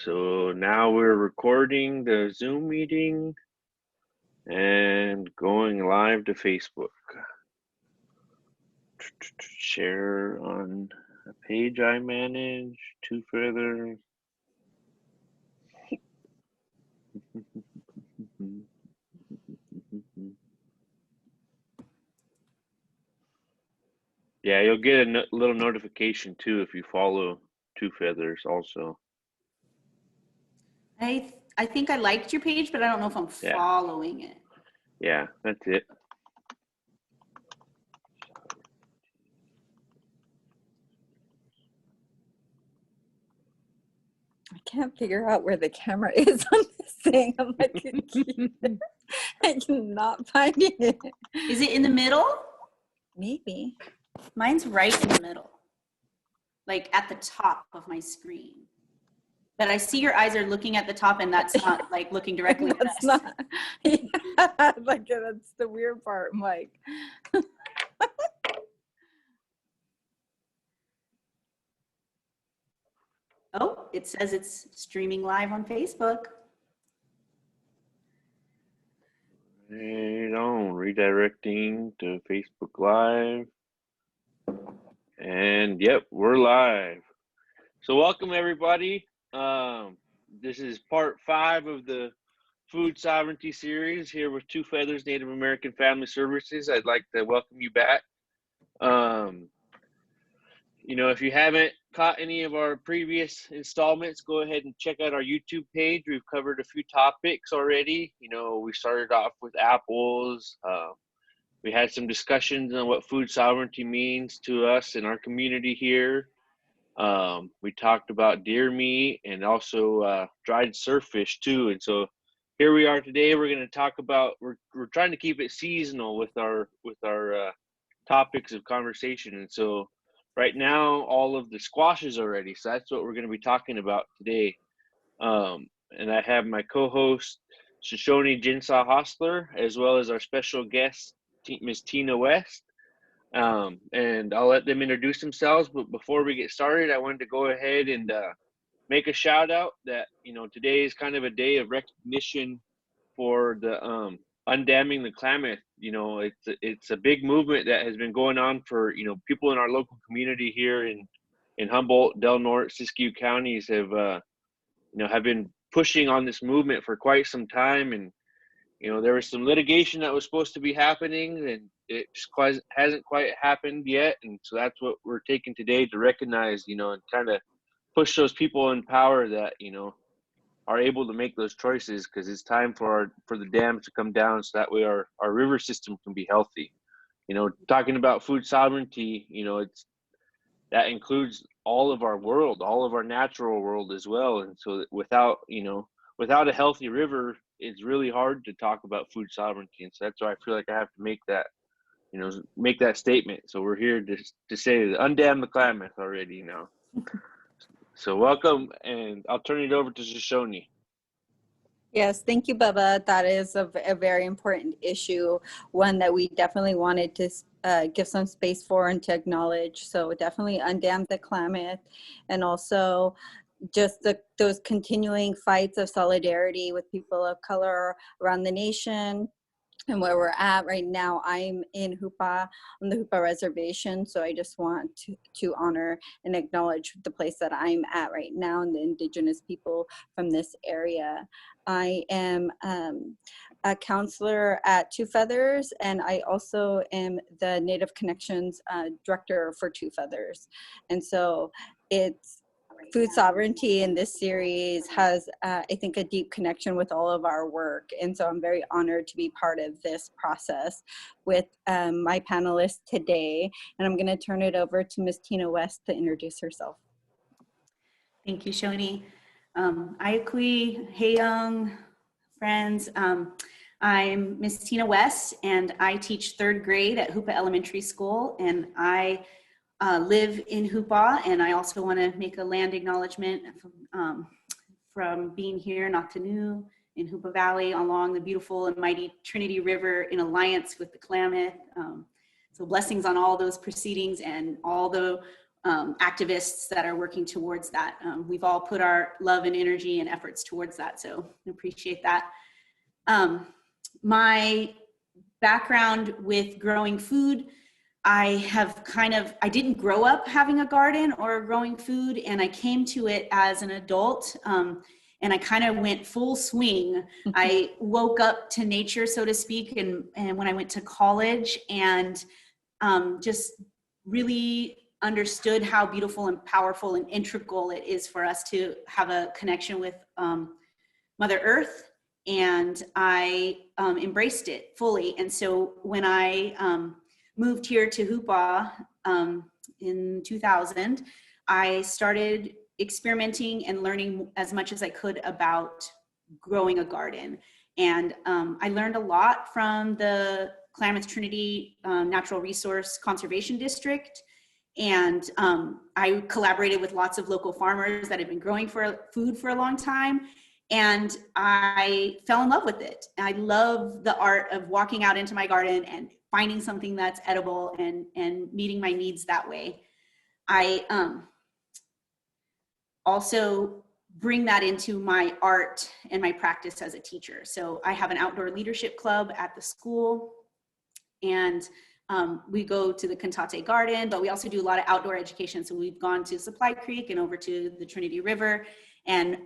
So now we're recording the Zoom meeting and going live to Facebook. Share on a page I manage, two further. Yeah, you'll get a little notification too if you follow Two Feathers also. I think I liked your page, but I don't know if I'm following it. Yeah, that's it. I can't figure out where the camera is on this thing on my computer. I cannot find it. Is it in the middle? Maybe. Mine's right in the middle, like at the top of my screen. But I see your eyes are looking at the top, and that's not like looking directly at us. Not. Yeah, like that's the weird part. I'm like. Oh, it says it's streaming live on Facebook. Right on, redirecting to Facebook Live. And yep, we're live. So welcome everybody. This is part 5 of the Food Sovereignty series here with Two Feathers Native American Family Services. I'd like to welcome you back. You know, if you haven't caught any of our previous installments, go ahead and check out our YouTube page. We've covered a few topics already. You know, we started off with apples. We had some discussions on what food sovereignty means to us in our community here. We talked about deer meat and also dried surffish too. And so here we are today. We're going to talk about, we're trying to keep it seasonal with our topics of conversation. And so right now, all of the squashes are ready. So that's what we're going to be talking about today. And I have my co-host, Shoshone Jinsaw Hostler, as well as our special guest, Ms. Tina West. And I'll let them introduce themselves. But before we get started, I wanted to go ahead and make a shout out that, you know, today is kind of a day of recognition for the undamming the Klamath. You know, it's a big movement that has been going on for, you know, people in our local community here in Humboldt, Del Norte, Siskiyou counties have, you know, have been pushing on this movement for quite some time. And, you know, there was some litigation that was supposed to be happening and it just hasn't quite happened yet. And so that's what we're taking today to recognize, you know, and kind of push those people in power that, you know, are able to make those choices, because it's time for the dams to come down so that way our river system can be healthy. You know, talking about food sovereignty, you know, that includes all of our world, all of our natural world as well. And so without a healthy river, it's really hard to talk about food sovereignty. And so that's why I feel like I have to make that statement. So we're here to say undam the Klamath already, you know. So welcome, and I'll turn it over to Shoshone. Yes, thank you, Bubba. That is a very important issue, one that we definitely wanted to give some space for and to acknowledge. So definitely undam the Klamath, and also just those continuing fights of solidarity with people of color around the nation. And where we're at right now, I'm in Hoopa, on the Hoopa Reservation. So I just want to honor and acknowledge the place that I'm at right now and the indigenous people from this area. I am a counselor at Two Feathers, and I also am the Native Connections director for Two Feathers. And so it's food sovereignty in this series has, I think, a deep connection with all of our work. And so I'm very honored to be part of this process with my panelists today. And I'm going to turn it over to Ms. Tina West to introduce herself. Thank you, Shoni. Aikui, Heyung, friends. I'm Ms. Tina West, and I teach 3rd grade at Hoopa Elementary School, and I live in Hoopa, and I also want to make a land acknowledgement from being here in Octanu in Hoopa Valley along the beautiful and mighty Trinity River in alliance with the Klamath. So blessings on all those proceedings and all the activists that are working towards that. We've all put our love and energy and efforts towards that, so I appreciate that. My background with growing food, I didn't grow up having a garden or growing food, and I came to it as an adult, and I kind of went full swing. I woke up to nature, so to speak, and when I went to college, and just really understood how beautiful and powerful and integral it is for us to have a connection with Mother Earth, and I embraced it fully. And so when I moved here to Hoopa in 2000, I started experimenting and learning as much as I could about growing a garden. And I learned a lot from the Klamath Trinity Natural Resource Conservation District. And I collaborated with lots of local farmers that had been growing food for a long time. And I fell in love with it. I love the art of walking out into my garden and finding something that's edible and meeting my needs that way. I also bring that into my art and my practice as a teacher. So I have an outdoor leadership club at the school, and we go to the Cantate Garden, but we also do a lot of outdoor education. So we've gone to Supply Creek and over to the Trinity River. And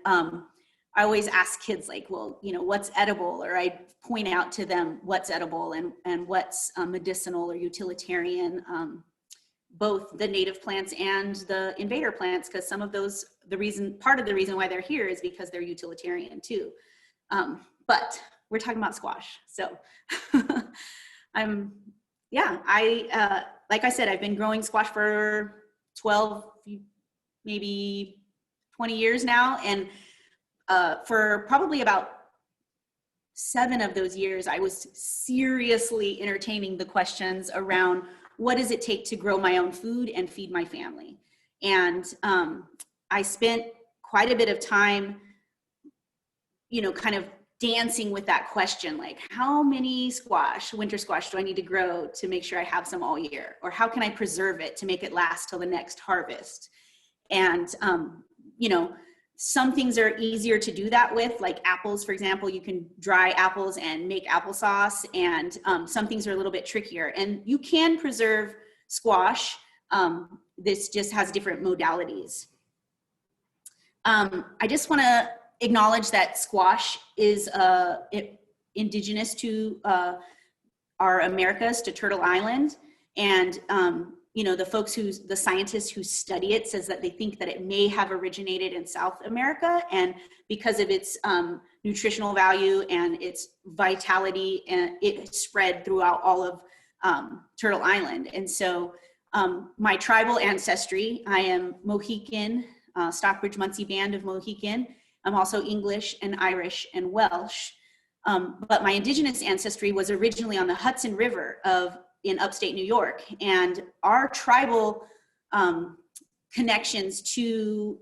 I always ask kids, like, well, you know, what's edible? Or I point out to them what's edible and what's medicinal or utilitarian, both the native plants and the invader plants, because some of those, part of the reason why they're here is because they're utilitarian too. But we're talking about squash. So like I said, I've been growing squash for 12, maybe 20 years now. And for probably about 7 of those years, I was seriously entertaining the questions around what does it take to grow my own food and feed my family? And I spent quite a bit of time, you know, kind of dancing with that question, like how many winter squash do I need to grow to make sure I have some all year? Or how can I preserve it to make it last till the next harvest? And, you know, some things are easier to do that with, like apples, for example. You can dry apples and make applesauce, and some things are a little bit trickier. And you can preserve squash. This just has different modalities. I just want to acknowledge that squash is indigenous to our Americas, to Turtle Island. And you know, the scientists who study it says that they think that it may have originated in South America, and because of its nutritional value and its vitality, and it spread throughout all of Turtle Island. And so my tribal ancestry, I am Mohican, Stockbridge Munsee Band of Mohican. I'm also English and Irish and Welsh. But my indigenous ancestry was originally on the Hudson River in upstate New York. And our tribal connections to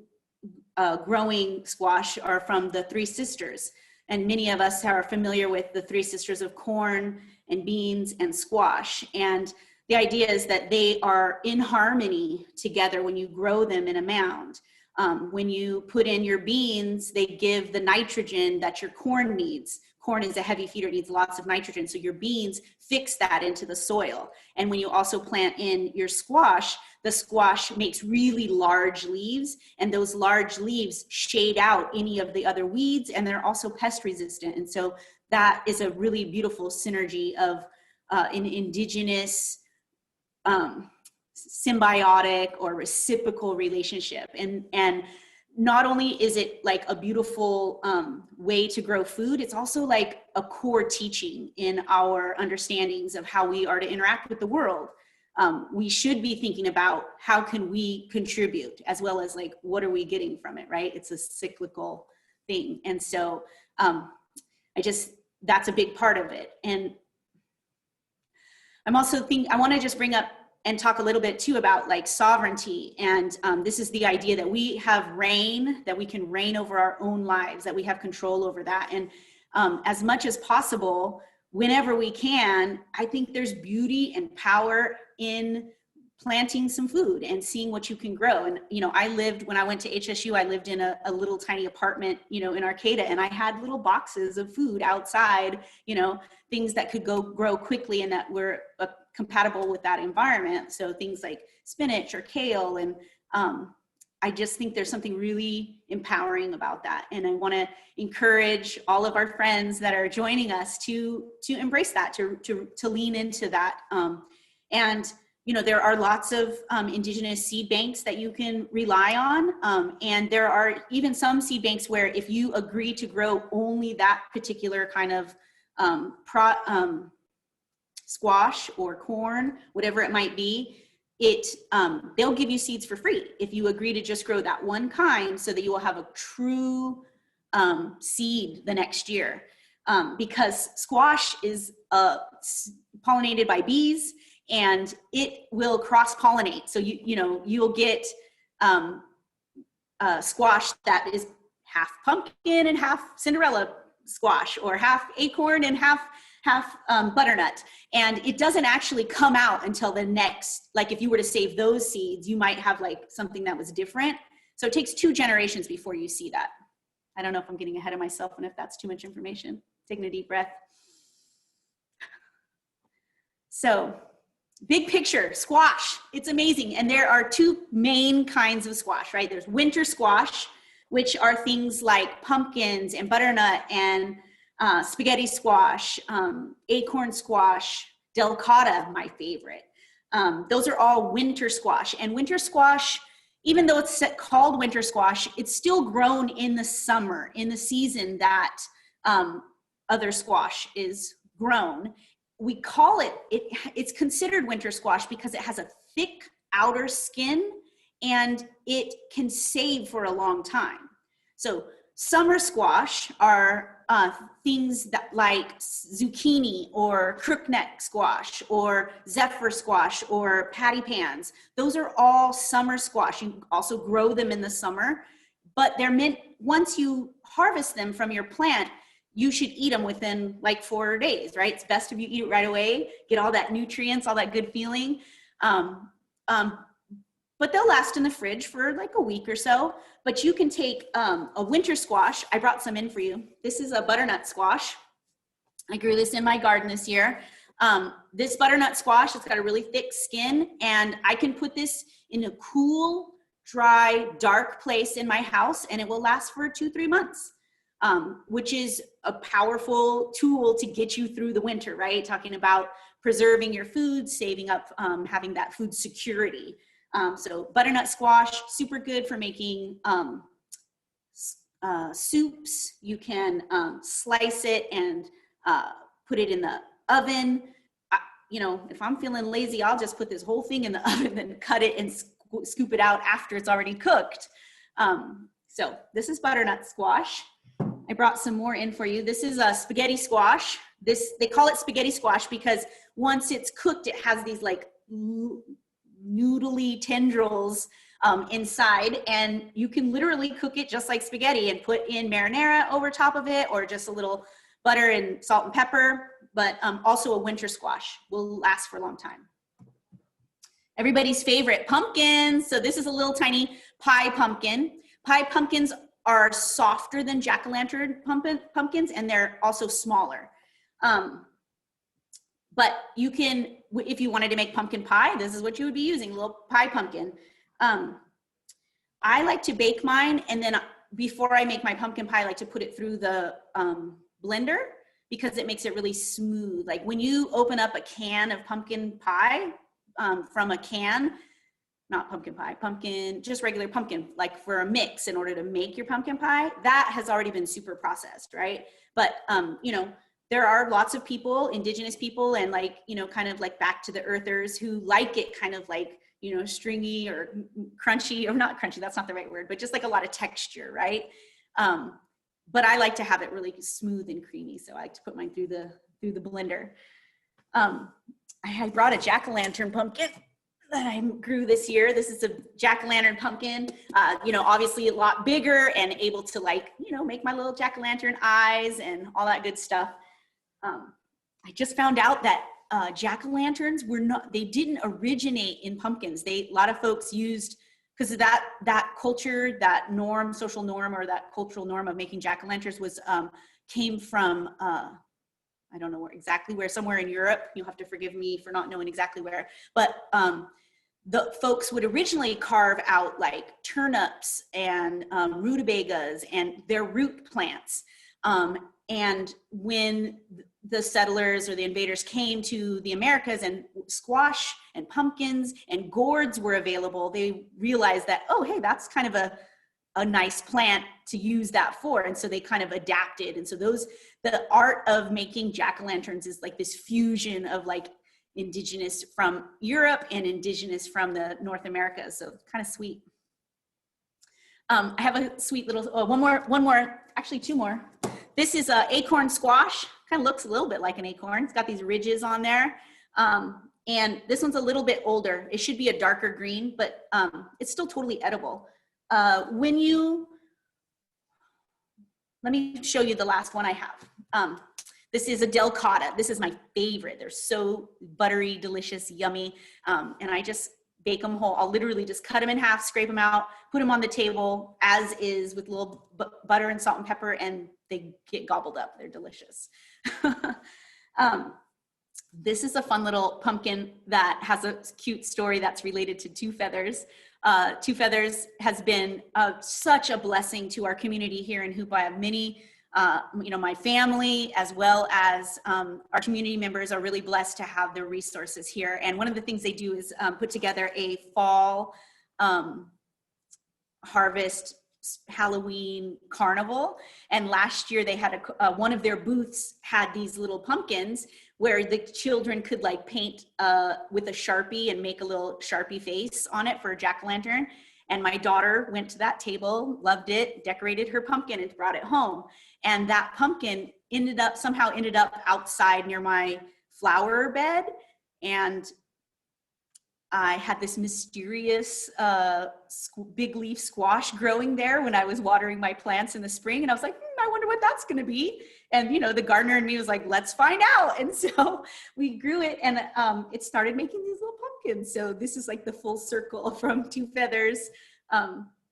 growing squash are from the Three Sisters. And many of us are familiar with the Three Sisters of corn and beans and squash. And the idea is that they are in harmony together when you grow them in a mound. When you put in your beans, they give the nitrogen that your corn needs. Corn is a heavy feeder, it needs lots of nitrogen. So your beans fix that into the soil. And when you also plant in your squash, the squash makes really large leaves, and those large leaves shade out any of the other weeds, and they're also pest resistant. And so that is a really beautiful synergy of an indigenous symbiotic or reciprocal relationship. And not only is it like a beautiful way to grow food, it's also like a core teaching in our understandings of how we are to interact with the world. We should be thinking about how can we contribute, as well as like, what are we getting from it, right? It's a cyclical thing. And so that's a big part of it. And I want to just bring up and talk a little bit too about like sovereignty. And this is the idea that we have reign, that we can reign over our own lives, that we have control over that. And as much as possible, whenever we can, I think there's beauty and power in planting some food and seeing what you can grow. And, you know, when I went to HSU, I lived in a little tiny apartment, you know, in Arcata, and I had little boxes of food outside, you know, things that could grow quickly and that were compatible with that environment. So things like spinach or kale. And I just think there's something really empowering about that. And I want to encourage all of our friends that are joining us to embrace that, to lean into that. And, you know, there are lots of indigenous seed banks that you can rely on. And there are even some seed banks where if you agree to grow only that particular kind of squash or corn, whatever it might be, they'll give you seeds for free if you agree to just grow that one kind, so that you will have a true seed the next year. Because squash is pollinated by bees, and it will cross-pollinate. So you'll get squash that is half pumpkin and half Cinderella squash, or half acorn and half butternut. And it doesn't actually come out until the next, like if you were to save those seeds, you might have like something that was different. So it takes 2 generations before you see that. I don't know if I'm getting ahead of myself and if that's too much information. Taking a deep breath. So big picture, squash, it's amazing. And there are 2 main kinds of squash, right? There's winter squash, which are things like pumpkins and butternut and spaghetti squash, acorn squash, delicata, my favorite. Those are all winter squash. And winter squash, even though it's called winter squash, it's still grown in the summer, in the season that other squash is grown. We call it's considered winter squash because it has a thick outer skin and it can save for a long time. So summer squash are things that like zucchini or crookneck squash or zephyr squash or patty pans. Those are all summer squash. You also grow them in the summer, but they're meant, once you harvest them from your plant, you should eat them within like 4 days, right? It's best if you eat it right away, get all that nutrients, all that good feeling. But they'll last in the fridge for like a week or so. But you can take a winter squash. I brought some in for you. This is a butternut squash. I grew this in my garden this year. This butternut squash, it's got a really thick skin, and I can put this in a cool, dry, dark place in my house, and it will last for 2-3 months, which is a powerful tool to get you through the winter, right? Talking about preserving your food, saving up, having that food security. So butternut squash, super good for making soups. You can slice it and put it in the oven. If I'm feeling lazy, I'll just put this whole thing in the oven and cut it and scoop it out after it's already cooked. So this is butternut squash. I brought some more in for you. This is a spaghetti squash. They call it spaghetti squash because once it's cooked, it has these like noodly tendrils inside, and you can literally cook it just like spaghetti and put in marinara over top of it, or just a little butter and salt and pepper. But also a winter squash will last for a long time. Everybody's favorite, pumpkins. So this is a little tiny pie pumpkin. Pie pumpkins are softer than jack-o'-lantern pumpkins, and they're also smaller. But you can, if you wanted to make pumpkin pie, this is what you would be using, a little pie pumpkin. I like to bake mine, and then before I make my pumpkin pie, I like to put it through the blender because it makes it really smooth. Like when you open up a can of pumpkin pie from a can, not pumpkin pie, just regular pumpkin, like for a mix in order to make your pumpkin pie, that has already been super processed, right? But, there are lots of people, indigenous people, and kind of like back to the earthers who like it kind of like, stringy or crunchy, or not crunchy, that's not the right word, but just like a lot of texture, right? But I like to have it really smooth and creamy. So I like to put mine through the blender. I brought a jack-o'-lantern pumpkin that I grew this year. This is a jack-o'-lantern pumpkin, obviously a lot bigger and able to make my little jack-o'-lantern eyes and all that good stuff. I just found out that jack-o'-lanterns they didn't originate in pumpkins. A lot of folks used, because of that culture, that norm, social norm, or that cultural norm of making jack-o'-lanterns came from, I don't know exactly where, somewhere in Europe. You'll have to forgive me for not knowing exactly where, but the folks would originally carve out like turnips and rutabagas and their root plants. And when the settlers or the invaders came to the Americas and squash and pumpkins and gourds were available, they realized that, oh, hey, that's kind of a nice plant to use that for. And so they kind of adapted. And so the art of making jack-o'-lanterns is like this fusion of like indigenous from Europe and indigenous from the North America. So kind of sweet. I have a sweet little, one more, actually two more. This is acorn squash. Kind of looks a little bit like an acorn. It's got these ridges on there. And this one's a little bit older. It should be a darker green, but it's still totally edible. Let me show you the last one I have. This is a delicata. This is my favorite. They're so buttery, delicious, yummy. And I just bake them whole. I'll literally just cut them in half, scrape them out, put them on the table as is with a little butter and salt and pepper, and they get gobbled up. They're delicious. This is a fun little pumpkin that has a cute story that's related to Two Feathers. Two Feathers has been such a blessing to our community here in Hoopa. I have many, my family as well as our community members are really blessed to have their resources here. And one of the things they do is put together a fall harvest Halloween carnival. And last year they had one of their booths had these little pumpkins where the children could like paint with a Sharpie and make a little Sharpie face on it for a jack-o'-lantern. And my daughter went to that table, loved it, decorated her pumpkin and brought it home. And that pumpkin somehow ended up outside near my flower bed. And I had this mysterious big leaf squash growing there when I was watering my plants in the spring. And I was like, I wonder what that's going to be. And, the gardener in me was like, let's find out. And so we grew it and it started making these little pumpkins. So this is like the full circle from Two Feathers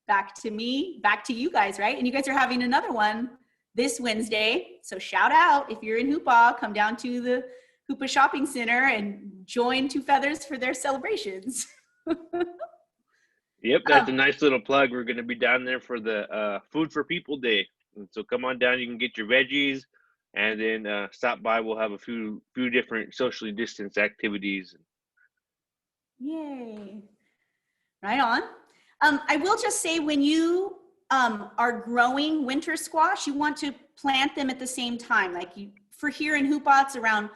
back to me, back to you guys, right? And you guys are having another one this Wednesday. So shout out if you're in Hoopa, come down to the Hoopa Shopping Center and join Two Feathers for their celebrations. Yep, that's a nice little plug. We're going to be down there for the Food for People Day. And so come on down, you can get your veggies and then stop by. We'll have a few different socially distanced activities. Yay. Right on. I will just say when you are growing winter squash, you want to plant them at the same time. Like for here in Hoopa, it's around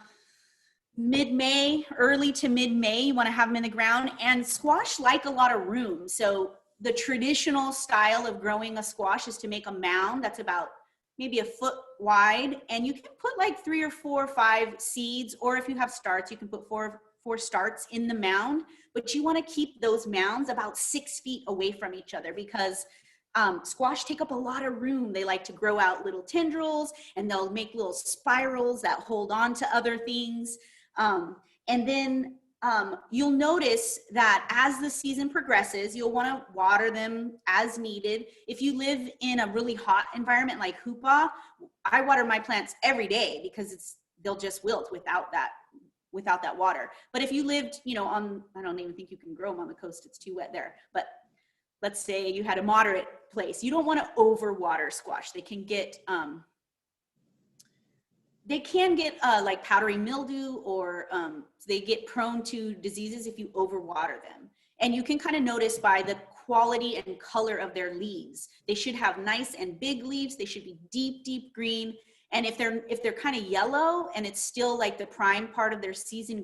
mid-May, early to mid-May, you want to have them in the ground. And squash like a lot of room. So the traditional style of growing a squash is to make a mound that's about maybe a foot wide. And you can put like 3 or 4 or 5 seeds, or if you have starts, you can put four starts in the mound. But you want to keep those mounds about 6 feet away from each other because squash take up a lot of room. They like to grow out little tendrils and they'll make little spirals that hold on to other things. And then you'll notice that as the season progresses, you'll want to water them as needed. If you live in a really hot environment like Hoopa, I water my plants every day because they'll just wilt without that water. But if you lived, I don't even think you can grow them on the coast. It's too wet there. But let's say you had a moderate place. You don't want to overwater squash. They can get like powdery mildew, or they get prone to diseases if you overwater them. And you can kind of notice by the quality and color of their leaves. They should have nice and big leaves. They should be deep, deep green. And if they're kind of yellow and it's still like the prime part of their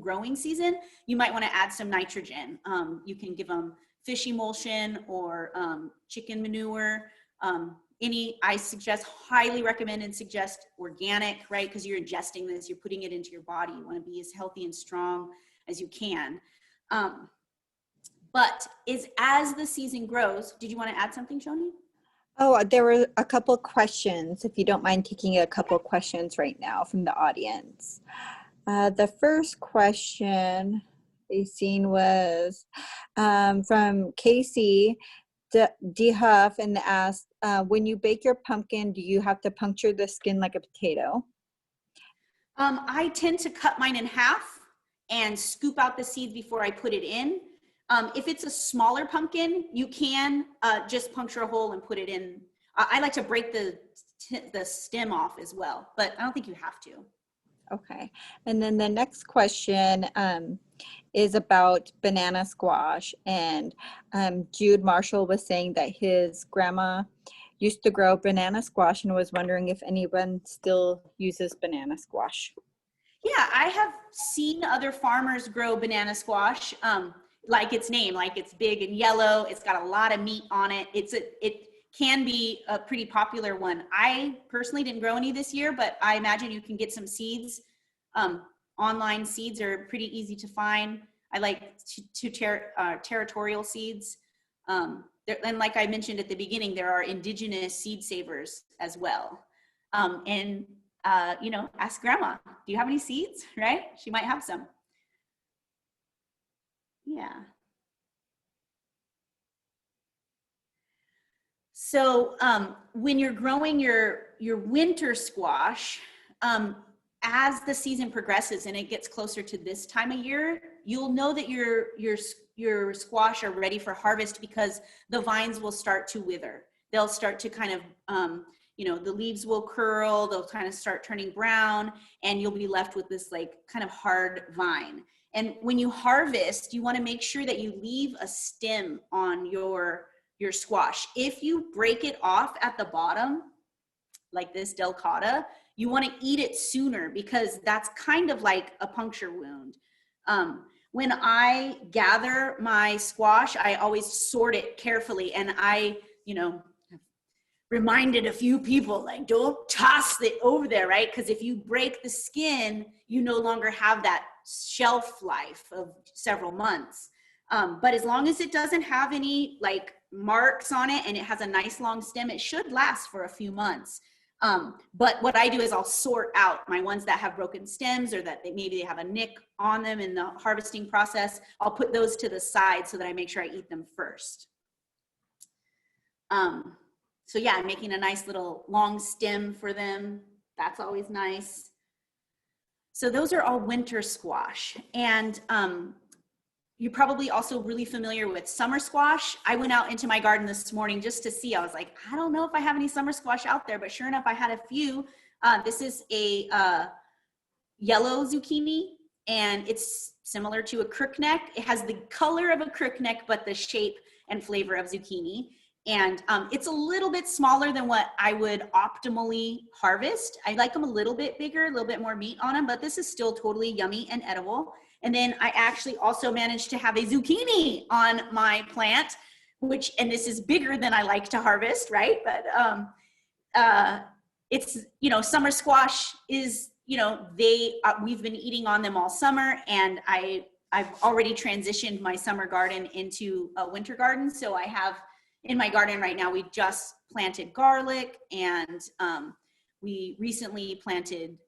growing season, you might want to add some nitrogen. You can give them fish emulsion or chicken manure. I highly recommend and suggest organic, right? Because you're ingesting this, you're putting it into your body. You want to be as healthy and strong as you can. But as the season grows, did you want to add something, Shoni? Oh, there were a couple questions, if you don't mind taking a couple questions right now from the audience. The first question they seen was from Casey DeHuff, and asked, when you bake your pumpkin, do you have to puncture the skin like a potato? I tend to cut mine in half and scoop out the seeds before I put it in. If it's a smaller pumpkin, you can just puncture a hole and put it in. I like to break the stem off as well, but I don't think you have to. Okay. And then the next question is about banana squash. And Jude Marshall was saying that his grandma used to grow banana squash and was wondering if anyone still uses banana squash. Yeah, I have seen other farmers grow banana squash, like its name, like it's big and yellow. It's got a lot of meat on it. It can be a pretty popular one. I personally didn't grow any this year, but I imagine you can get some seeds. Online seeds are pretty easy to find. I like territorial seeds. And like I mentioned at the beginning, there are indigenous seed savers as well. Ask grandma, do you have any seeds, right? She might have some. Yeah. So when you're growing your winter squash, as the season progresses and it gets closer to this time of year, you'll know that your squash are ready for harvest because the vines will start to wither. They'll start to kind of, the leaves will curl, they'll kind of start turning brown, and you'll be left with this like kind of hard vine. And when you harvest, you want to make sure that you leave a stem on your squash. If you break it off at the bottom, like this delicata, you want to eat it sooner because that's kind of like a puncture wound. When I gather my squash, I always sort it carefully, and I, reminded a few people, like, don't toss it over there, right? Because if you break the skin, you no longer have that shelf life of several months. But as long as it doesn't have any like marks on it and it has a nice long stem, it should last for a few months. But what I do is I'll sort out my ones that have broken stems or that maybe they have a nick on them in the harvesting process. I'll put those to the side so that I make sure I eat them first. So yeah, I'm making a nice little long stem for them. That's always nice. So those are all winter squash. And you're probably also really familiar with summer squash. I went out into my garden this morning just to see. I was like, I don't know if I have any summer squash out there, but sure enough, I had a few. This is a yellow zucchini, and it's similar to a crookneck. It has the color of a crookneck, but the shape and flavor of zucchini. And it's a little bit smaller than what I would optimally harvest. I like them a little bit bigger, a little bit more meat on them, but this is still totally yummy and edible. And then I actually also managed to have a zucchini on my plant, and this is bigger than I like to harvest, right? But it's, summer squash is, we've been eating on them all summer, and I've already transitioned my summer garden into a winter garden. So I have, in my garden right now, we just planted garlic, and we recently planted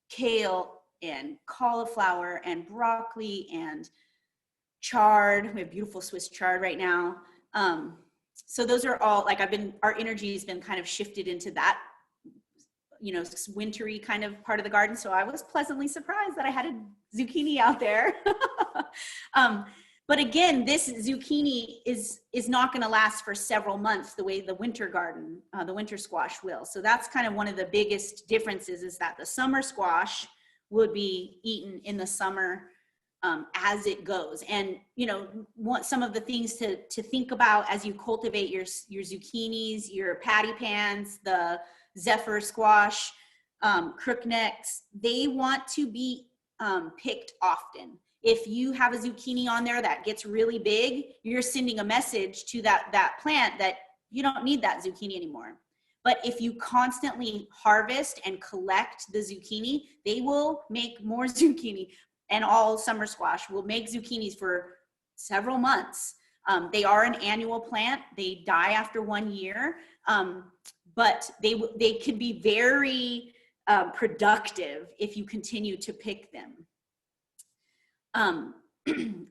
kale and cauliflower and broccoli and chard. We have beautiful Swiss chard right now. So those are all, like, our energy has been kind of shifted into that, wintry kind of part of the garden. So I was pleasantly surprised that I had a zucchini out there. But again, this zucchini is not going to last for several months the way the winter garden, the winter squash will. So that's kind of one of the biggest differences, is that the summer squash would be eaten in the summer as it goes. And, some of the things to think about as you cultivate your zucchinis, your patty pans, the zephyr squash, crooknecks, they want to be picked often. If you have a zucchini on there that gets really big, you're sending a message to that plant that you don't need that zucchini anymore. But if you constantly harvest and collect the zucchini, they will make more zucchini. And all summer squash will make zucchinis for several months. They are an annual plant. They die after 1 year, but they could be very productive if you continue to pick them.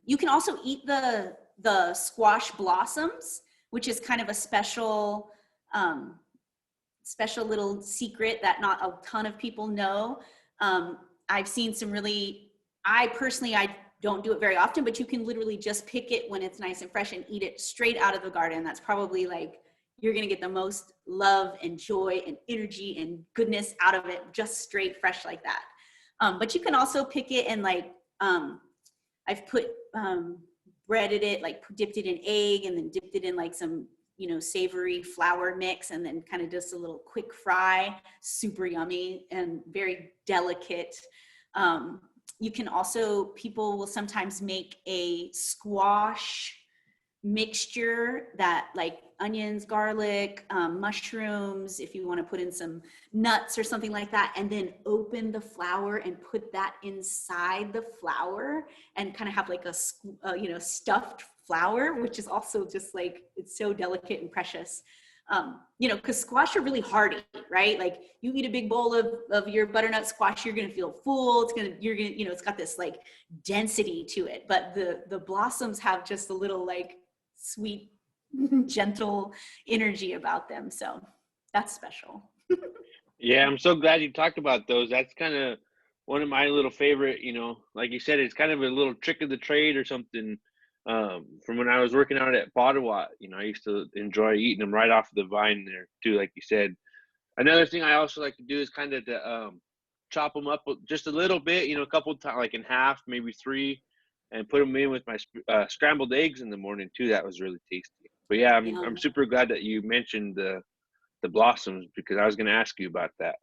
You can also eat the squash blossoms, which is kind of a special special little secret that not a ton of people know. I've seen some really, I don't do it very often, but you can literally just pick it when it's nice and fresh and eat it straight out of the garden. That's probably like, you're gonna get the most love and joy and energy and goodness out of it, just straight fresh like that. But you can also pick it and like, I've breaded it, like dipped it in egg and then dipped it in like some, savory flour mix and then kind of just a little quick fry, super yummy and very delicate. You can also, people will sometimes make a squash mixture that like onions, garlic, mushrooms, if you want to put in some nuts or something like that, and then open the flour and put that inside the flour and kind of have like a stuffed flour, which is also just like, it's so delicate and precious. Because squash are really hearty, right? Like you eat a big bowl of your butternut squash, you're gonna feel full. It's got this like density to it. But the blossoms have just a little like sweet, gentle energy about them. So that's special. Yeah, I'm so glad you talked about those. That's kind of one of my little favorite, like you said, it's kind of a little trick of the trade or something. From when I was working out at Ottawa, I used to enjoy eating them right off the vine there too, like you said. Another thing I also like to do is kind of to chop them up just a little bit, a couple times, like in half, maybe three, and put them in with my scrambled eggs in the morning too. That was really tasty. But yeah, I'm super glad that you mentioned the blossoms because I was going to ask you about that.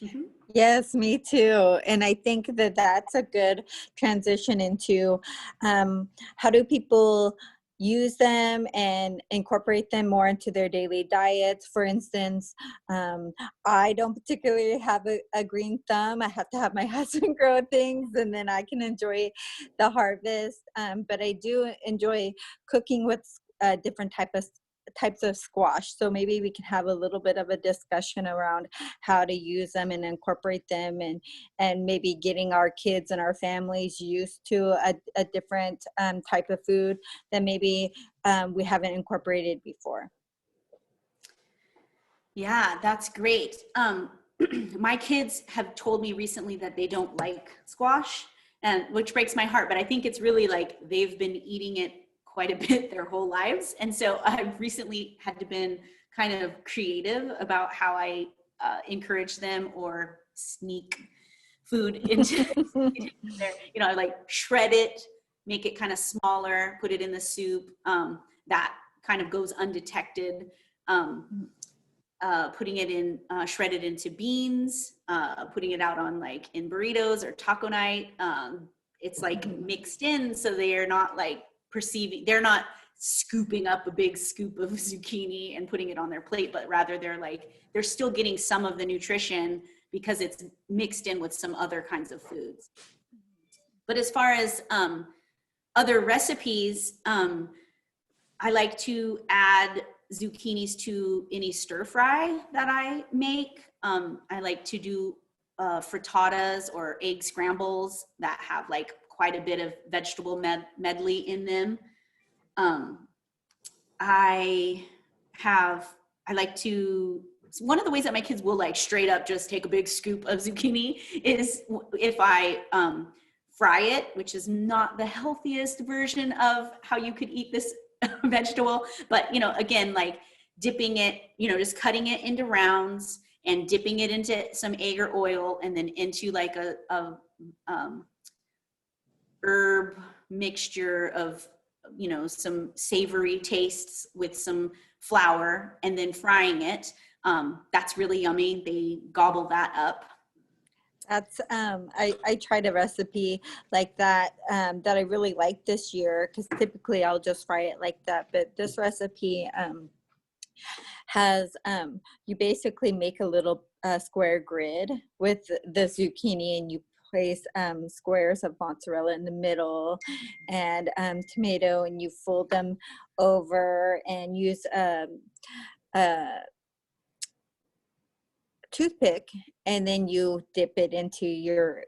Mm-hmm. Yes, me too. And I think that that's a good transition into how do people use them and incorporate them more into their daily diets. For instance, I don't particularly have a green thumb. I have to have my husband grow things and then I can enjoy the harvest. But I do enjoy cooking with different types of squash. So maybe we can have a little bit of a discussion around how to use them and incorporate them and maybe getting our kids and our families used to a different type of food that maybe we haven't incorporated before. Yeah, that's great. My kids have told me recently that they don't like squash, and which breaks my heart, but I think it's really like they've been eating it quite a bit their whole lives. And so I've recently had to been kind of creative about how I encourage them or sneak food into their, like shred it, make it kind of smaller, put it in the soup. That kind of goes undetected. Putting it in, shredded into beans, putting it out on like in burritos or taco night. It's like mixed in so they are not like they're not scooping up a big scoop of zucchini and putting it on their plate, but rather they're still getting some of the nutrition because it's mixed in with some other kinds of foods. But as far as other recipes, I like to add zucchinis to any stir fry that I make. I like to do frittatas or egg scrambles that have like quite a bit of vegetable medley in them. One of the ways that my kids will like straight up just take a big scoop of zucchini is if I fry it, which is not the healthiest version of how you could eat this vegetable, but again, like dipping it, just cutting it into rounds and dipping it into some egg or oil and then into like a herb mixture of some savory tastes with some flour and then frying it. That's really yummy. They gobble that up. That's I tried a recipe like that that I really liked this year because typically I'll just fry it like that, but this recipe has you basically make a little square grid with the zucchini and you place squares of mozzarella in the middle and tomato, and you fold them over and use toothpick, and then you dip it into your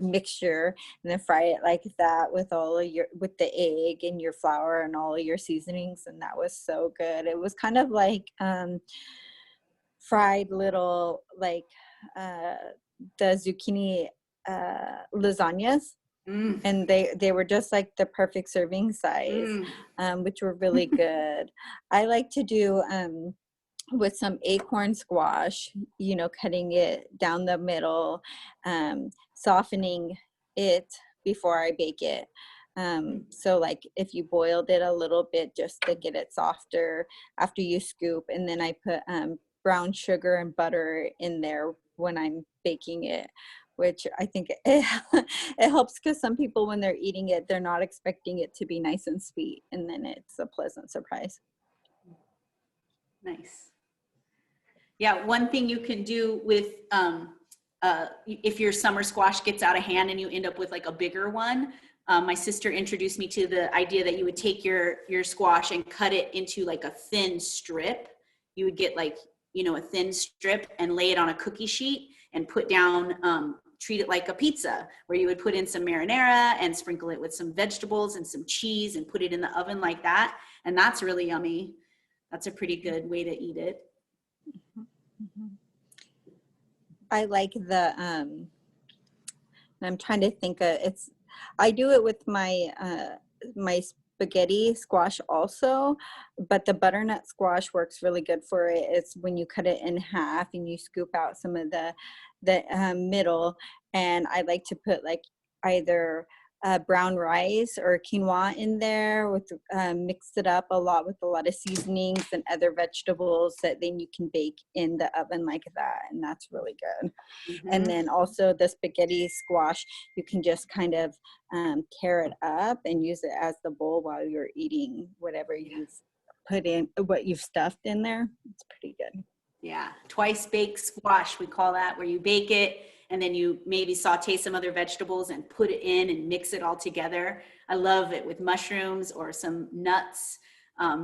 mixture and then fry it like that with with the egg and your flour and all of your seasonings. And that was so good. It was kind of like fried little, like the zucchini lasagnas. And they were just like the perfect serving size, which were really good. I like to do with some acorn squash, cutting it down the middle, softening it before I bake it. So like if you boiled it a little bit just to get it softer after you scoop, and then I put brown sugar and butter in there when I'm baking it, which I think it helps, because some people, when they're eating it, they're not expecting it to be nice and sweet, and then it's a pleasant surprise. Nice. Yeah, one thing you can do with, if your summer squash gets out of hand and you end up with like a bigger one, my sister introduced me to the idea that you would take your squash and cut it into like a thin strip. You would get like, a thin strip and lay it on a cookie sheet and put down, treat it like a pizza, where you would put in some marinara and sprinkle it with some vegetables and some cheese and put it in the oven like that. And that's really yummy. That's a pretty good way to eat it. I like I'm trying to think I do it with my my spaghetti squash also, but the butternut squash works really good for it. It's when you cut it in half and you scoop out some of the middle, and I like to put like either brown rice or quinoa in there, with mix it up a lot with a lot of seasonings and other vegetables that then you can bake in the oven like that, and that's really good. And then also the spaghetti squash, you can just kind of tear it up and use it as the bowl while you're eating whatever you've put in, what you've stuffed in there. It's pretty good. Yeah, twice baked squash, we call that, where you bake it and then you maybe saute some other vegetables and put it in and mix it all together. I love it with mushrooms or some nuts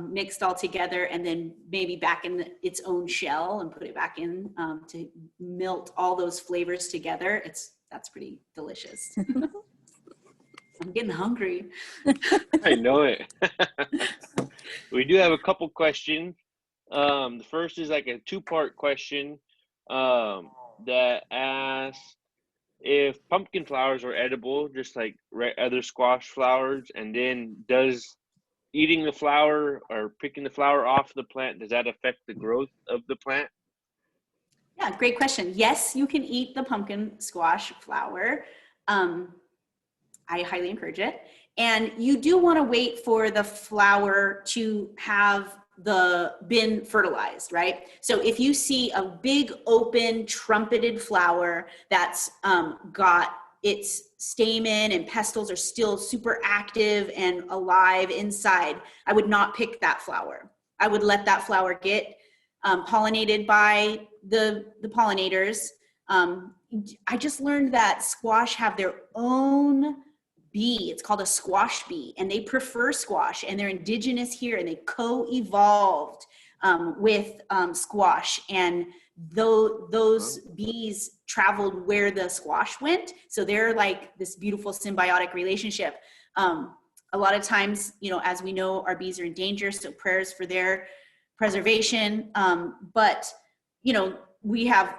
mixed all together, and then maybe back in its own shell and put it back in to melt all those flavors together. That's pretty delicious. I'm getting hungry. I know it. We do have a couple questions. The first is like a two-part question that asks if pumpkin flowers are edible, just like other squash flowers, and then does eating the flower or picking the flower off the plant, does that affect the growth of the plant? Yeah, great question. Yes, you can eat the pumpkin squash flower. I highly encourage it. And you do want to wait for the flower to have been fertilized, right? So if you see a big open trumpeted flower that's got its stamen and pestils are still super active and alive inside, I would not pick that flower. I would let that flower get pollinated by the pollinators. I just learned that squash have their own bee. It's called a squash bee, and they prefer squash, and they're indigenous here, and they co-evolved with squash, and those bees traveled where the squash went. So they're like this beautiful symbiotic relationship. A lot of times, as we know, our bees are in danger, so prayers for their preservation. But we have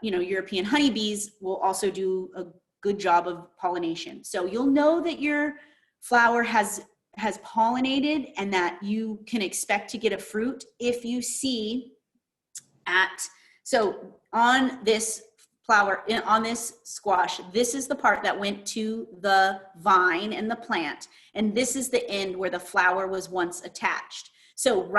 European honeybees will also do a good job of pollination. So you'll know that your flower has pollinated and that you can expect to get a fruit if you see so on this flower, on this squash, this is the part that went to the vine and the plant, and this is the end where the flower was once attached. So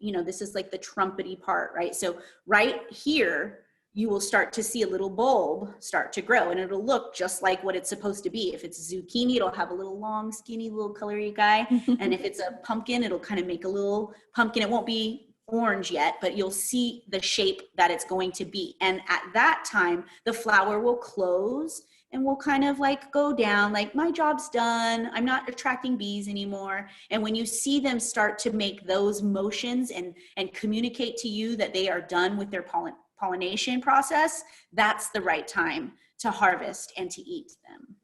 this is like the trumpety part, right? So right here, you will start to see a little bulb start to grow, and it'll look just like what it's supposed to be. If it's zucchini, it'll have a little long, skinny, little colory guy. And if it's a pumpkin, it'll kind of make a little pumpkin. It won't be orange yet, but you'll see the shape that it's going to be. And at that time, the flower will close and will kind of like go down, like my job's done. I'm not attracting bees anymore. And when you see them start to make those motions and communicate to you that they are done with their pollination process, that's the right time to harvest and to eat them.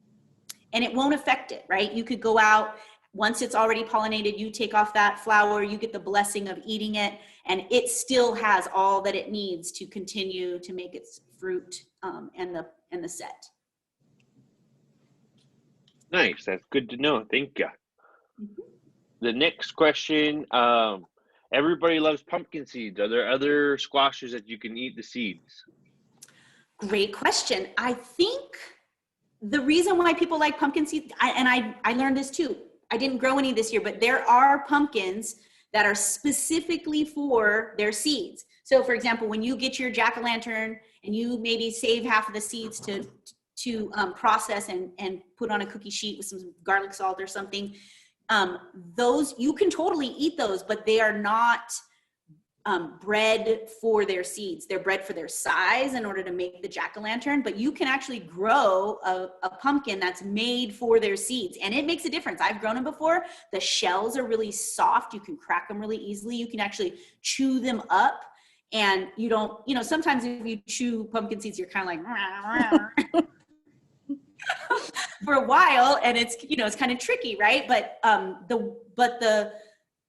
And it won't affect it, right? You could go out, once it's already pollinated, you take off that flower, you get the blessing of eating it, and it still has all that it needs to continue to make its fruit and the set. Nice. That's good to know. Thank you. Mm-hmm. The next question, everybody loves pumpkin seeds. Are there other squashes that you can eat the seeds? Great question. I think the reason why people like pumpkin seeds, I learned this too. I didn't grow any this year, but there are pumpkins that are specifically for their seeds. So for example, when you get your jack-o'-lantern and you maybe save half of the seeds to process and put on a cookie sheet with some garlic salt or something, those, you can totally eat those, but they are not bred for their seeds. They're bred for their size in order to make the jack-o'-lantern, but you can actually grow a pumpkin that's made for their seeds, and it makes a difference. I've grown them before. The shells are really soft. You can crack them really easily. You can actually chew them up, and you don't, you know, sometimes if you chew pumpkin seeds, you're kind of like rah, rah. For a while, and it's, you know, it's kind of tricky, right? But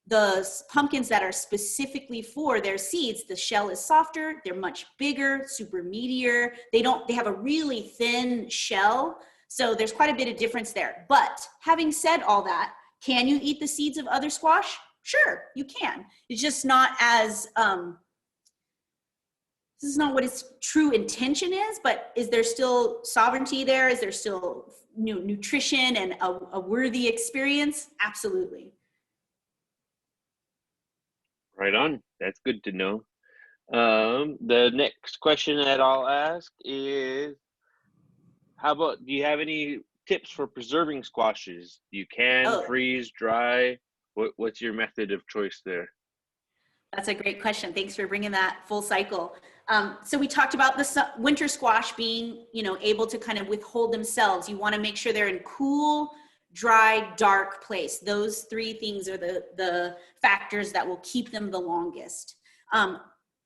the pumpkins that are specifically for their seeds, the shell is softer, they're much bigger, super meatier. They have a really thin shell. So there's quite a bit of difference there. But having said all that, can you eat the seeds of other squash? Sure, you can. It's just not as, this is not what its true intention is, but is there still sovereignty there? Is there still nutrition and a worthy experience? Absolutely. Right on. That's good to know. The next question that I'll ask is, how about, do you have any tips for preserving squashes? You can freeze, dry. What's your method of choice there? That's a great question. Thanks for bringing that full cycle. So we talked about the winter squash being, you know, able to kind of withhold themselves. You want to make sure they're in cool, dry, dark place. Those three things are the factors that will keep them the longest.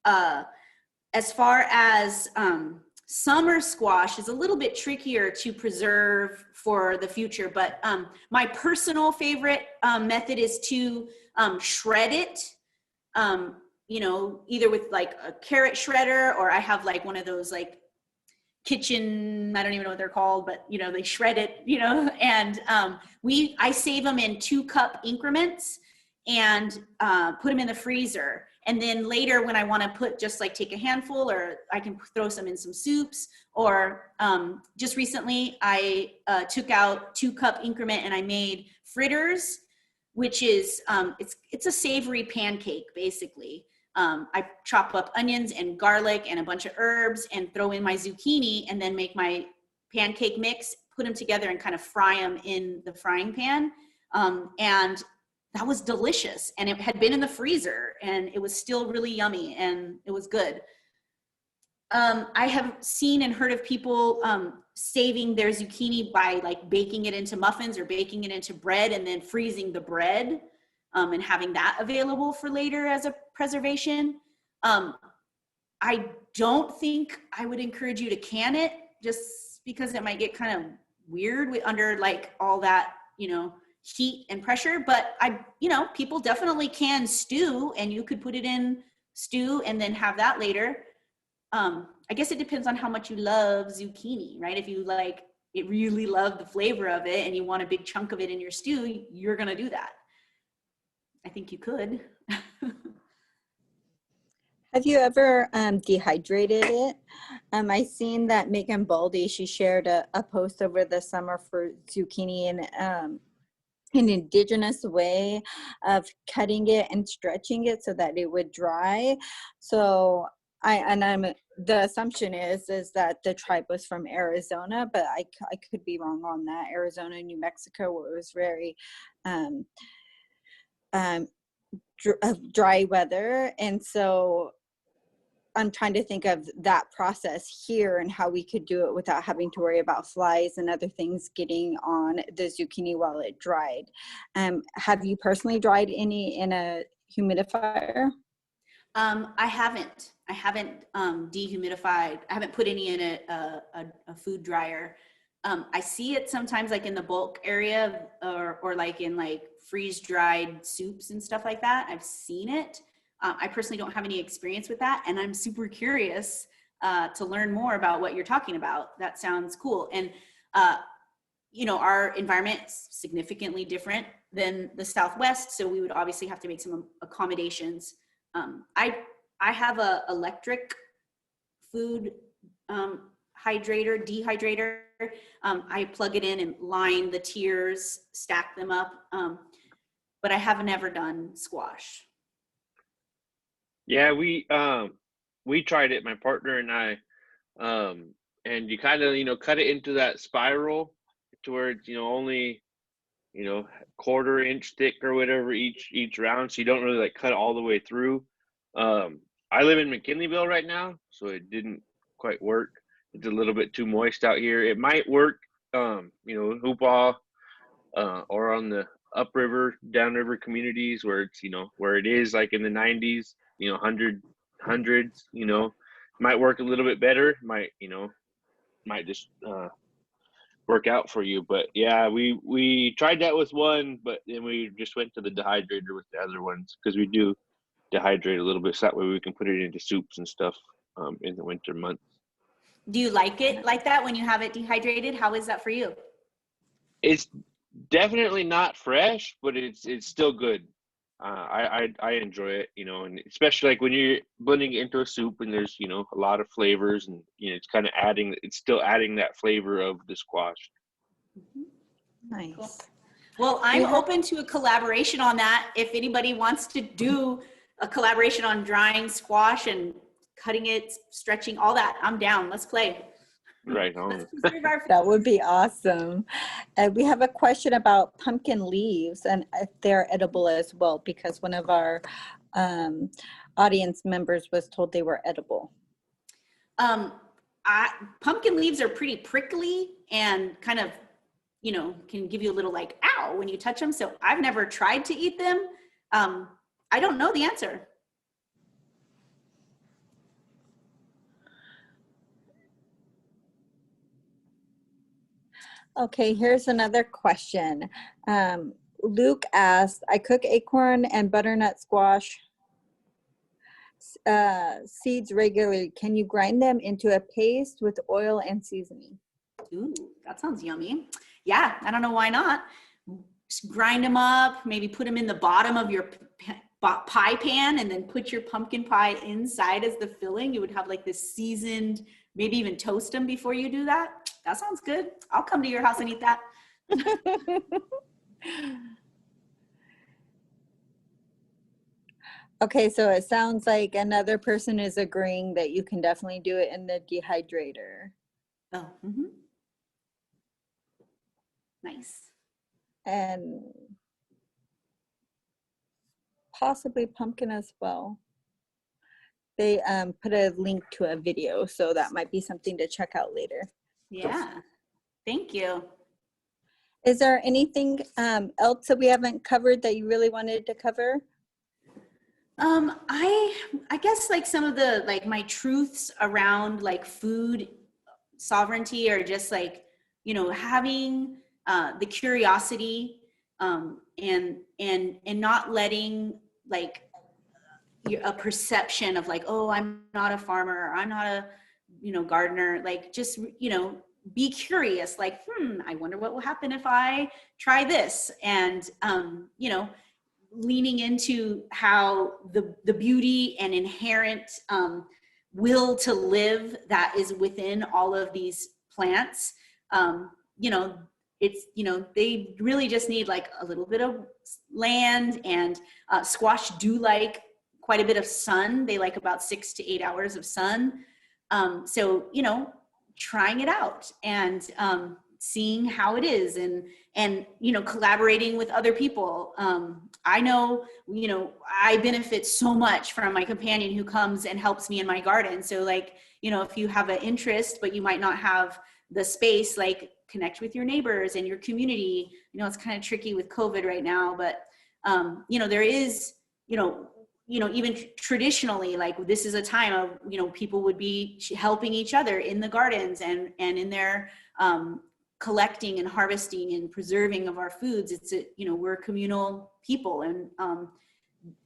As far as summer squash is a little bit trickier to preserve for the future, but my personal favorite method is to shred it. You know, either with like a carrot shredder, or I have like one of those like kitchen, I don't even know what they're called, but you know, they shred it, you know, and I save them in 2-cup increments and put them in the freezer. And then later when I want to put, just like take a handful, or I can throw some in some soups, or just recently I took out 2-cup increment and I made fritters, which is, it's a savory pancake basically. I chop up onions and garlic and a bunch of herbs and throw in my zucchini, and then make my pancake mix, put them together and kind of fry them in the frying pan. And that was delicious. And it had been in the freezer and it was still really yummy and it was good. I have seen and heard of people saving their zucchini by like baking it into muffins or baking it into bread and then freezing the bread and having that available for later as a preservation. I don't think I would encourage you to can it, just because it might get kind of weird under like all that, you know, heat and pressure. But you know, people definitely can stew, and you could put it in stew and then have that later. I guess it depends on how much you love zucchini, right? If you like it, really love the flavor of it, and you want a big chunk of it in your stew, you're gonna do that. I think you could. Have you ever dehydrated it? I seen that Megan Baldy, she shared a post over the summer for zucchini and an indigenous way of cutting it and stretching it so that it would dry. So the assumption is that the tribe was from Arizona, but I could be wrong on that. Arizona, New Mexico, where it was very dry weather. And so I'm trying to think of that process here and how we could do it without having to worry about flies and other things getting on the zucchini while it dried. Have you personally dried any in a humidifier? I haven't dehumidified. I haven't put any in a food dryer. I see it sometimes like in the bulk area or like in like freeze dried soups and stuff like that. I've seen it. I personally don't have any experience with that. And I'm super curious to learn more about what you're talking about. That sounds cool. And, you know, our environment's significantly different than the Southwest. So we would obviously have to make some accommodations. I have a electric food dehydrator. I plug it in and line the tiers, stack them up. But I have never done squash. Yeah, we tried it, my partner and I, and you kind of, you know, cut it into that spiral to where it's, you know, only, you know, quarter inch thick or whatever each round, so you don't really like cut it all the way through. I live in McKinleyville right now, so it didn't quite work. It's a little bit too moist out here. It might work, you know, Hoopaw, or on the upriver, downriver communities where it's, you know, where it is like in the 90s, you know, hundreds, you know, might work a little bit better. Might, you know, might just work out for you. But yeah, we tried that with one, but then we just went to the dehydrator with the other ones because we do dehydrate a little bit, so that way we can put it into soups and stuff in the winter months. Do you like it like that when you have it dehydrated? How is that for you? It's definitely not fresh, but it's still good. I enjoy it, you know, and especially like when you're blending it into a soup and there's, you know, a lot of flavors and, you know, it's still adding that flavor of the squash. Nice. Cool. Well, I'm open to a collaboration on that. If anybody wants to do a collaboration on drying squash and cutting it, stretching, all that, I'm down. Let's play. Right on. That would be awesome. We have a question about pumpkin leaves and if they're edible as well, because one of our audience members was told they were edible. Pumpkin leaves are pretty prickly and kind of, you know, can give you a little like, ow, when you touch them. So I've never tried to eat them. I don't know the answer. Okay, here's another question. Luke asked, I cook acorn and butternut squash seeds regularly. Can you grind them into a paste with oil and seasoning? Ooh, that sounds yummy. Yeah, I don't know why not. Just grind them up, maybe put them in the bottom of your pie pan and then put your pumpkin pie inside as the filling. You would have like this seasoned, maybe even toast them before you do that. That sounds good. I'll come to your house and eat that. Okay, so it sounds like another person is agreeing that you can definitely do it in the dehydrator. Oh, nice. And possibly pumpkin as well. They put a link to a video, so that might be something to check out later. Yeah, thank you. Is there anything else that we haven't covered that you really wanted to cover? I guess like some of the, like my truths around like food sovereignty are just like, you know, having the curiosity and not letting like a perception of like, oh, I'm not a farmer, or I'm not a, you know, gardener, like just, you know, be curious, like, I wonder what will happen if I try this. And, you know, leaning into how the beauty and inherent will to live that is within all of these plants. You know, it's, you know, they really just need like a little bit of land, and squash do like quite a bit of sun. They like about 6 to 8 hours of sun. So, you know, trying it out and seeing how it is, and you know, collaborating with other people. I know, you know, I benefit so much from my companion who comes and helps me in my garden. So like, you know, if you have an interest but you might not have the space, like connect with your neighbors and your community. You know, it's kind of tricky with COVID right now, but you know, there is, you know, you know, even traditionally, like this is a time of, you know, people would be helping each other in the gardens and in their collecting and harvesting and preserving of our foods. It's a, you know, we're communal people, and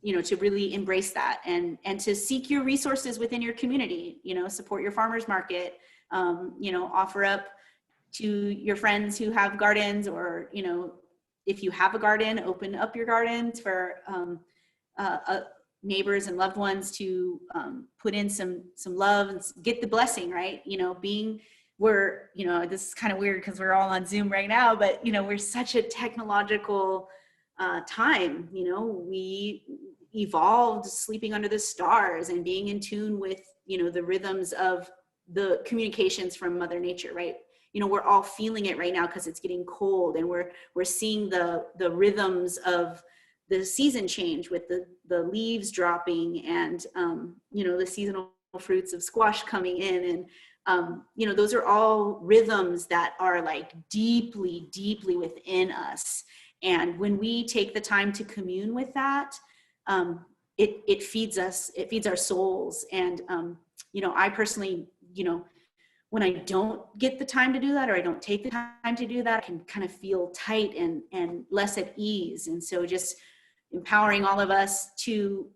you know, to really embrace that and to seek your resources within your community, you know, support your farmers market, you know, offer up to your friends who have gardens, or, you know, if you have a garden, open up your gardens for neighbors and loved ones to put in some love and get the blessing, right? You know, we're, you know, this is kind of weird because we're all on Zoom right now, but, you know, we're such a technological time. You know, we evolved sleeping under the stars and being in tune with, you know, the rhythms of the communications from Mother Nature, right? You know, we're all feeling it right now because it's getting cold, and we're seeing the rhythms of the season change with the leaves dropping, and you know, the seasonal fruits of squash coming in, and you know, those are all rhythms that are like deeply within us. And when we take the time to commune with that, it feeds us, it feeds our souls. And you know, I personally, you know, when I don't get the time to do that, or I don't take the time to do that, I can kind of feel tight and less at ease. And so just empowering all of us to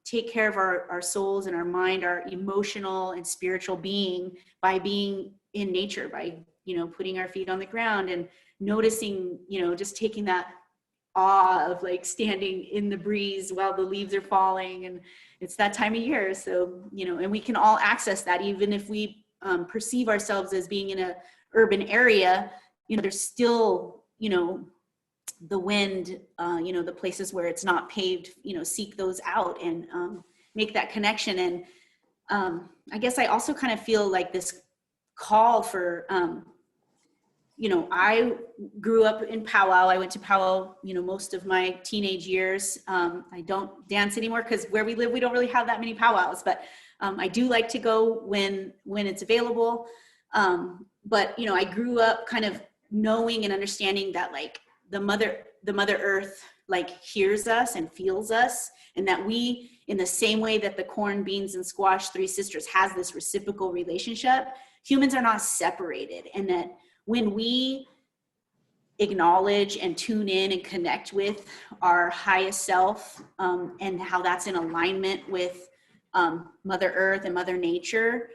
take care of our souls and our mind, our emotional and spiritual being, by being in nature, by, you know, putting our feet on the ground and noticing, you know, just taking that awe of like standing in the breeze while the leaves are falling. And it's that time of year. So, you know, and we can all access that, even if we perceive ourselves as being in a urban area, you know, there's still, you know, the wind, you know, the places where it's not paved, you know, seek those out and make that connection. And I guess I also kind of feel like this call for, you know, I grew up in powwow. I went to powwow, you know, most of my teenage years. I don't dance anymore because where we live, we don't really have that many powwows, but I do like to go when it's available. But, you know, I grew up kind of knowing and understanding that like the mother earth like hears us and feels us, and that we, in the same way that the corn, beans, and squash, three sisters, has this reciprocal relationship, humans are not separated. And that when we acknowledge and tune in and connect with our highest self, and how that's in alignment with Mother Earth and Mother Nature,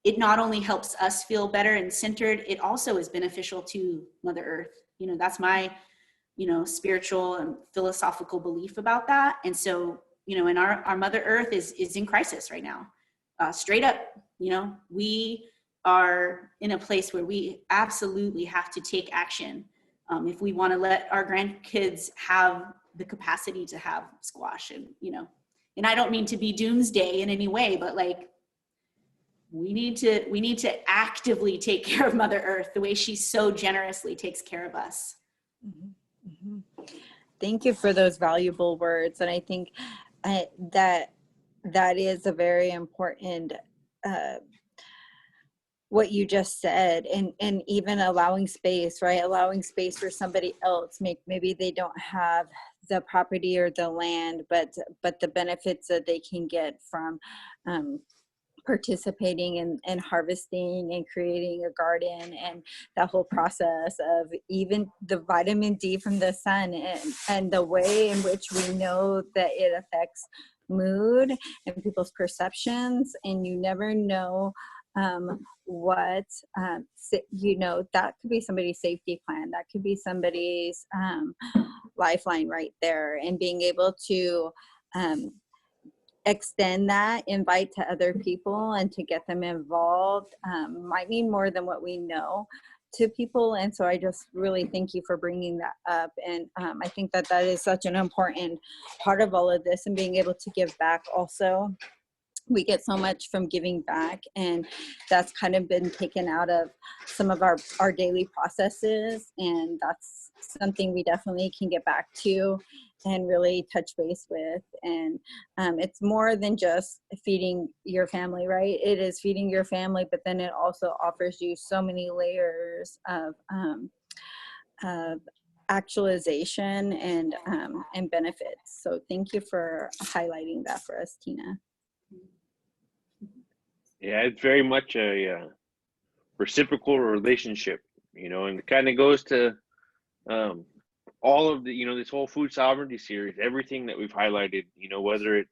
it not only helps us feel better and centered, it also is beneficial to Mother Earth. You know, that's my, you know, spiritual and philosophical belief about that. And so, you know, and our Mother Earth is in crisis right now. Straight up, you know, we are in a place where we absolutely have to take action if we want to let our grandkids have the capacity to have squash. And, you know, and I don't mean to be doomsday in any way, but like, we need to actively take care of Mother Earth the way she so generously takes care of us. Mm-hmm. Mm-hmm. Thank you for those valuable words. And I think that is a very important, what you just said, and even allowing space, right? Allowing space for somebody else. Maybe they don't have the property or the land, but the benefits that they can get from participating in harvesting and creating a garden, and that whole process of even the vitamin D from the sun, and the way in which we know that it affects mood and people's perceptions. And you never know what you know, that could be somebody's safety plan, that could be somebody's lifeline right there. And being able to extend that invite to other people and to get them involved might mean more than what we know to people. And so I just really thank you for bringing that up. And I think that is such an important part of all of this, and being able to give back also. We get so much from giving back, and that's kind of been taken out of some of our daily processes. And that's something we definitely can get back to and really touch base with. And it's more than just feeding your family, right? It is feeding your family, but then it also offers you so many layers of actualization and benefits. So thank you for highlighting that for us, Tina. Yeah, it's very much a reciprocal relationship, and it kind of goes to all of the, this whole food sovereignty series, everything that we've highlighted, whether it's,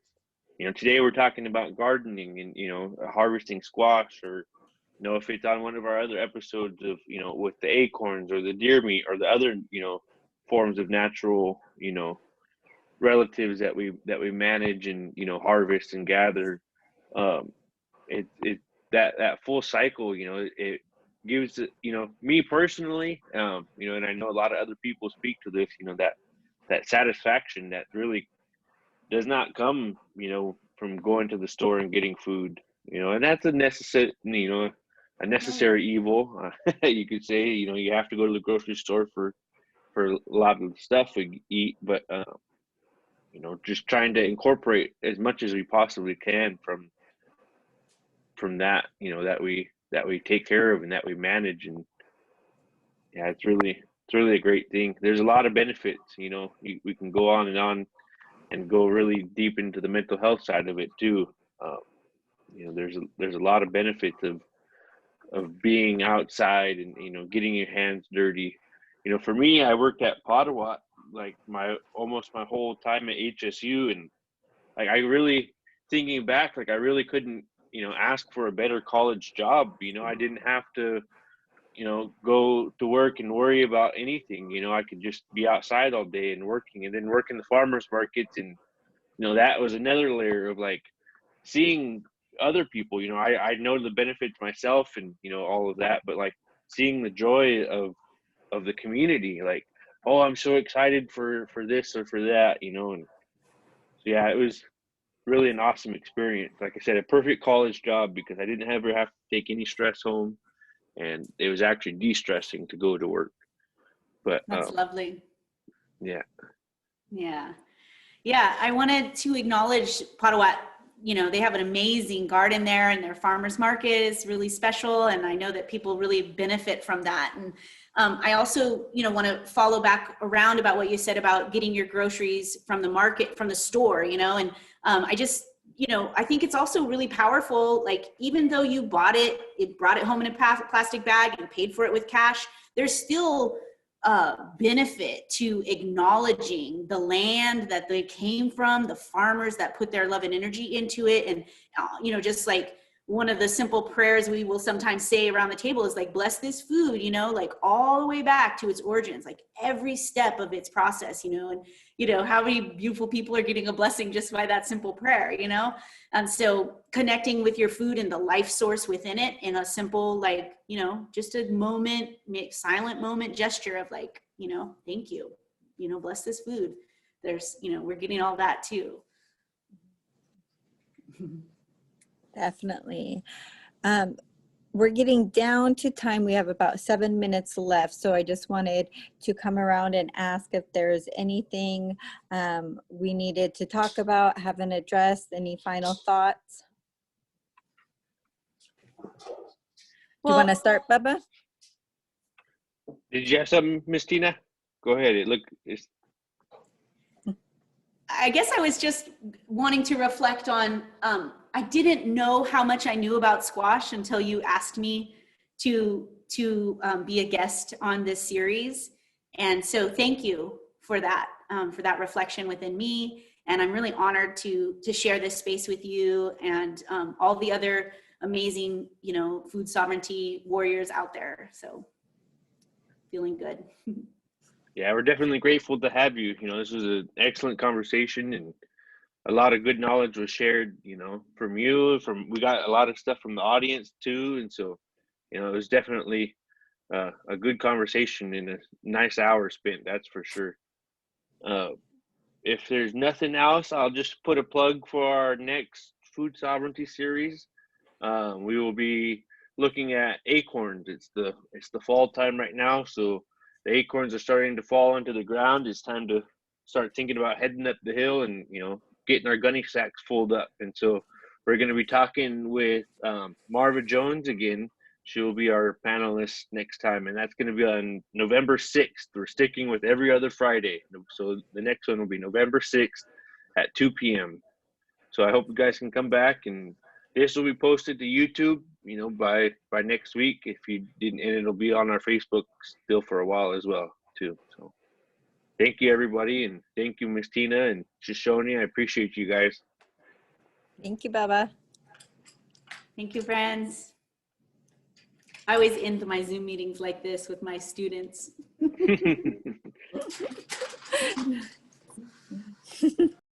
today we're talking about gardening and, harvesting squash, or, if it's on one of our other episodes of, with the acorns or the deer meat or the other, forms of natural, relatives that we manage and, harvest and gather. It that full cycle, it gives, me personally, and I know a lot of other people speak to this, that satisfaction that really does not come, from going to the store and getting food, and that's a necessary, a necessary evil. You could say, you have to go to the grocery store for a lot of the stuff we eat, but just trying to incorporate as much as we possibly can from that, that we take care of and that we manage. And yeah, it's really a great thing. There's a lot of benefits, we can go on and go really deep into the mental health side of it too. There's a lot of benefits of being outside and, getting your hands dirty. For me, I worked at Potawatomi like almost my whole time at HSU, and like I really, thinking back, like I really couldn't, ask for a better college job. I didn't have to, go to work and worry about anything. I could just be outside all day and working, and then work in the farmers markets. And, that was another layer of like seeing other people. I know the benefits myself and, all of that, but like seeing the joy of the community, like, oh, I'm so excited for this or for that, and so yeah, it was really an awesome experience. Like I said, a perfect college job because I didn't ever have to take any stress home, and it was actually de-stressing to go to work. But That's lovely. Yeah. Yeah, I wanted to acknowledge Potawatomi. They have an amazing garden there, and their farmers market is really special. And I know that people really benefit from that. And I also, want to follow back around about what you said about getting your groceries from the market, from the store, and I just, I think it's also really powerful. Like, even though you brought it home in a plastic bag and paid for it with cash, there's still benefit to acknowledging the land that they came from, the farmers that put their love and energy into it. And, just like one of the simple prayers we will sometimes say around the table is like, bless this food, like all the way back to its origins, like every step of its process, and, how many beautiful people are getting a blessing just by that simple prayer, And so connecting with your food and the life source within it in a simple, like, just a moment, silent moment gesture of like, thank you, bless this food. There's, we're getting all that too. Definitely. We're getting down to time. We have about 7 minutes left. So I just wanted to come around and ask if there's anything we needed to talk about, haven't addressed, any final thoughts? Do you want to start, Bubba? Did you have something, Miss Tina? Go ahead. I guess I was just wanting to reflect on, I didn't know how much I knew about squash until you asked me to be a guest on this series. And so thank you for that reflection within me. And I'm really honored to share this space with you and all the other amazing, food sovereignty warriors out there. So feeling good. Yeah, we're definitely grateful to have you. This was an excellent conversation, and a lot of good knowledge was shared, from you, we got a lot of stuff from the audience too. And so, it was definitely a good conversation and a nice hour spent, that's for sure. If there's nothing else, I'll just put a plug for our next food sovereignty series. We will be looking at acorns. It's the fall time right now, so the acorns are starting to fall into the ground. It's time to start thinking about heading up the hill and, getting our gunny sacks filled up. And so we're going to be talking with Marva Jones again. She'll be our panelist next time, and that's going to be on November 6th. We're sticking with every other Friday. So the next one will be November 6th at 2 p.m. So I hope you guys can come back, and this will be posted to YouTube, you know, by next week. If you didn't, and it'll be on our Facebook still for a while as well, too. So thank you, everybody, and thank you, Miss Tina and Shoshone. I appreciate you guys. Thank you, Baba. Thank you, friends. I always end my Zoom meetings like this with my students.